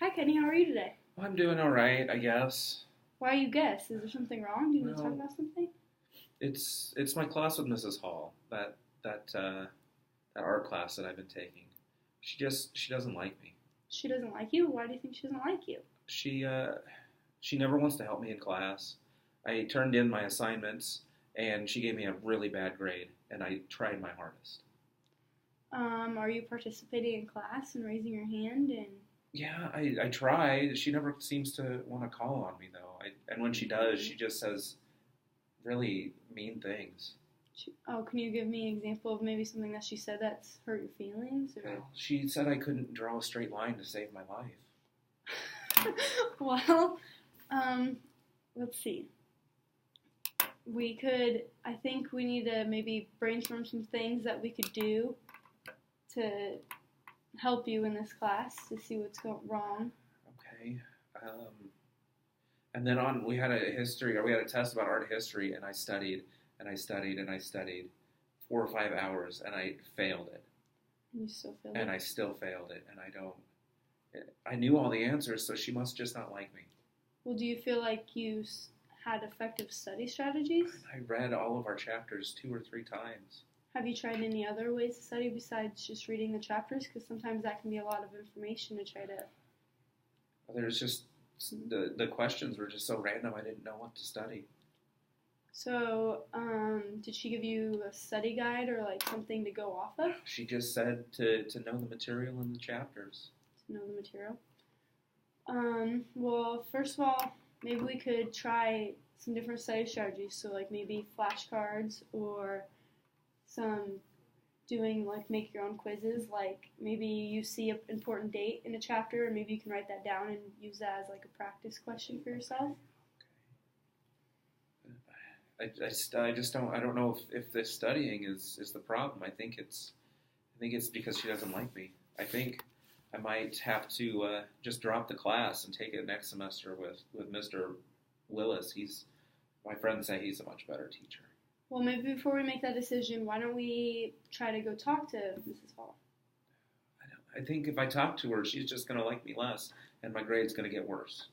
Hi, Kenny. How are you today? I'm doing all right, I guess. Why you guess? Is there something wrong? Do you want to talk Well, about something? it's my class with Mrs. Hall. That art class that I've been taking. She doesn't like me. She doesn't like you? Why do you think she doesn't like you? She uh she never wants to help me in class. I turned in my assignments and she gave me a really bad grade, and I tried my hardest. Are you participating in class and raising your hand? And Yeah, I tried. She never seems to want to call on me though. And when she does, she just says really mean things. can you give me an example of maybe something that she said that's hurt your feelings? Or Well, she said I couldn't draw a straight line to save my life. well, um, let's see. I think we need to maybe brainstorm some things that we could do to help you in this class to see what's going wrong. Okay. Um, and then we had we had a test about art history, and I studied and I studied and I studied 4 or 5 hours, and I failed it. You still feel And it? I still failed it, and I knew all the answers, so she must just not like me. Well, do you feel like you had effective study strategies? I read all of our chapters 2 or 3 times. Have you tried any other ways to study besides just reading the chapters? Because sometimes that can be a lot of information to try to. There's just the questions were just so random. I didn't know what to study. So, did she give you a study guide or like something to go off of She just said to know the material in the chapters. to know the material? Well, first of all, maybe we could try some different study strategies. So, like maybe flashcards or some doing like make your own quizzes. Like maybe you see an important date in a chapter, and maybe you can write that down and use that as like a practice question for yourself. I just don't. I don't know if this studying is the problem. I think it's because she doesn't like me. I think I might have to just drop the class and take it next semester with Mr. Willis. My friends say he's a much better teacher. Well, maybe before we make that decision, why don't we try to go talk to Mrs. Hall? I think if I talk to her, she's just going to like me less, and my grade's going to get worse.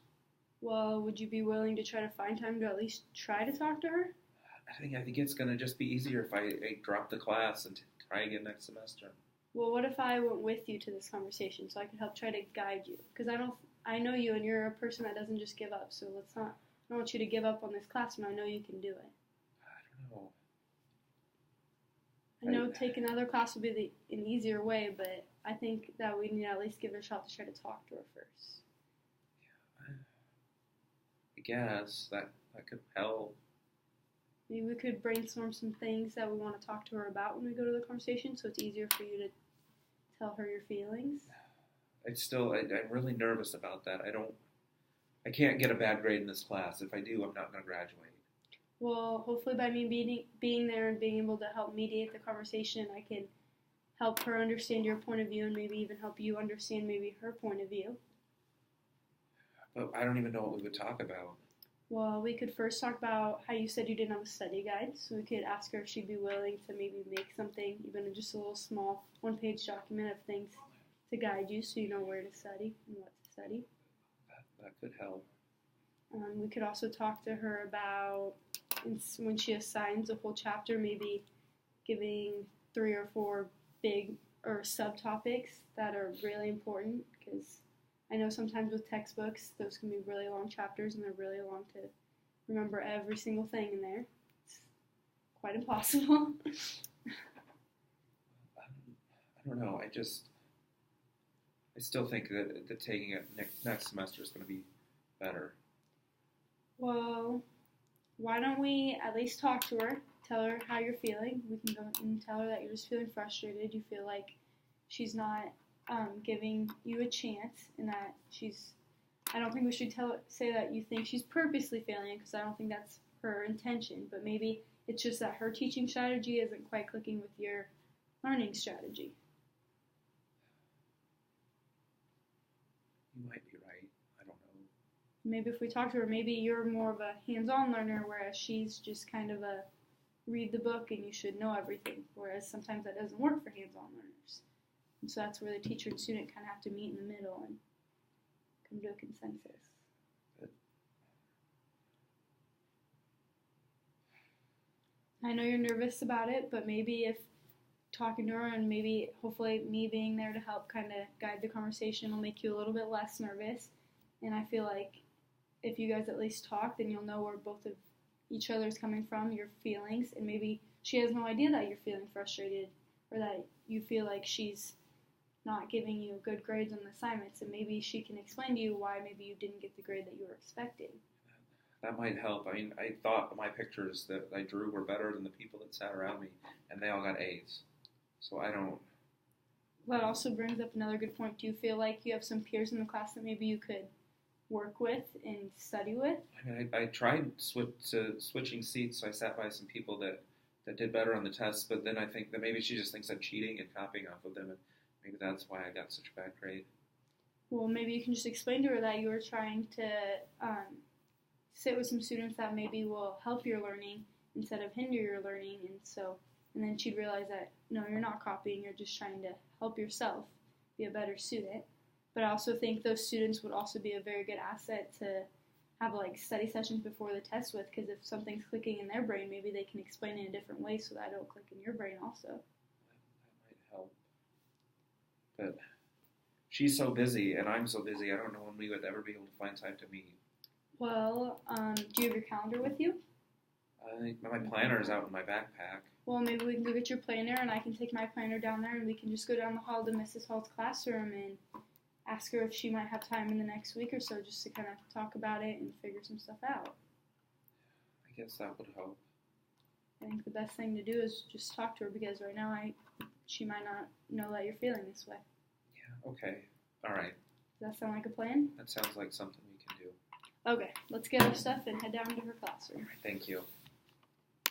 Well, would you be willing to try to find time to at least try to talk to her? I think it's going to just be easier if I drop the class and try again next semester. Well, what if I went with you to this conversation so I could help try to guide you? Because I know you and you're a person that doesn't just give up. So I don't want you to give up on this class when I know you can do it. I don't know. I know taking another class would be an easier way, but I think that we need to at least give it a shot to try to talk to her first. I guess that could help. Maybe we could brainstorm some things that we want to talk to her about when we go to the conversation, so it's easier for you to tell her your feelings. I'm really nervous about that. I can't get a bad grade in this class. If I do, I'm not going to graduate. Well, hopefully by me being there and being able to help mediate the conversation, I can help her understand your point of view and maybe even help you understand maybe her point of view. But I don't even know what we would talk about. Well, we could first talk about how you said you didn't have a study guide, so we could ask her if she'd be willing to maybe make something, even just a little small one-page document of things to guide you so you know where to study and what to study. That could help. We could also talk to her about when she assigns a whole chapter, maybe giving 3 or 4 big or subtopics that are really important, because I know sometimes with textbooks, those can be really long chapters and they're really long to remember every single thing in there. It's quite impossible. I don't know. I still think that taking it next semester is going to be better. Well, why don't we at least talk to her, tell her how you're feeling. We can go and tell her that you're just feeling frustrated. You feel like she's not giving you a chance, and that I don't think we should say that you think she's purposely failing, because I don't think that's her intention, but maybe it's just that her teaching strategy isn't quite clicking with your learning strategy. You might be right. I don't know. Maybe if we talk to her, maybe you're more of a hands-on learner, whereas she's just kind of a read the book and you should know everything, whereas sometimes that doesn't work for hands-on learners. And so that's where the teacher and student kind of have to meet in the middle and come to a consensus. I know you're nervous about it, but maybe if talking to her and maybe hopefully me being there to help kind of guide the conversation will make you a little bit less nervous. And I feel like if you guys at least talk, then you'll know where both of each other's coming from, your feelings, and maybe she has no idea that you're feeling frustrated or that you feel like she's not giving you good grades on the assignments, and maybe she can explain to you why maybe you didn't get the grade that you were expecting. That might help. I mean, I thought my pictures that I drew were better than the people that sat around me, and they all got A's. So I don't... That also brings up another good point. Do you feel like you have some peers in the class that maybe you could work with and study with? I mean, I tried switching seats, so I sat by some people that did better on the tests, but then I think that maybe she just thinks I'm cheating and copying off of them, and maybe that's why I got such a bad grade. Well, maybe you can just explain to her that you were trying to sit with some students that maybe will help your learning instead of hinder your learning, and then she'd realize that, no, you're not copying, you're just trying to help yourself be a better student. But I also think those students would also be a very good asset to have like study sessions before the test with, because if something's clicking in their brain, maybe they can explain it in a different way so that it'll click in your brain also. That might help. But she's so busy, and I'm so busy, I don't know when we would ever be able to find time to meet. Well, do you have your calendar with you? I think my planner is out in my backpack. Well, maybe we can go get your planner, and I can take my planner down there, and we can just go down the hall to Mrs. Hall's classroom and ask her if she might have time in the next week or so just to kind of talk about it and figure some stuff out. I guess that would help. I think the best thing to do is just talk to her, because right now she might not know that you're feeling this way. Yeah, okay. All right. Does that sound like a plan? That sounds like something we can do. Okay, let's get our stuff and head down to her classroom. All right, thank you.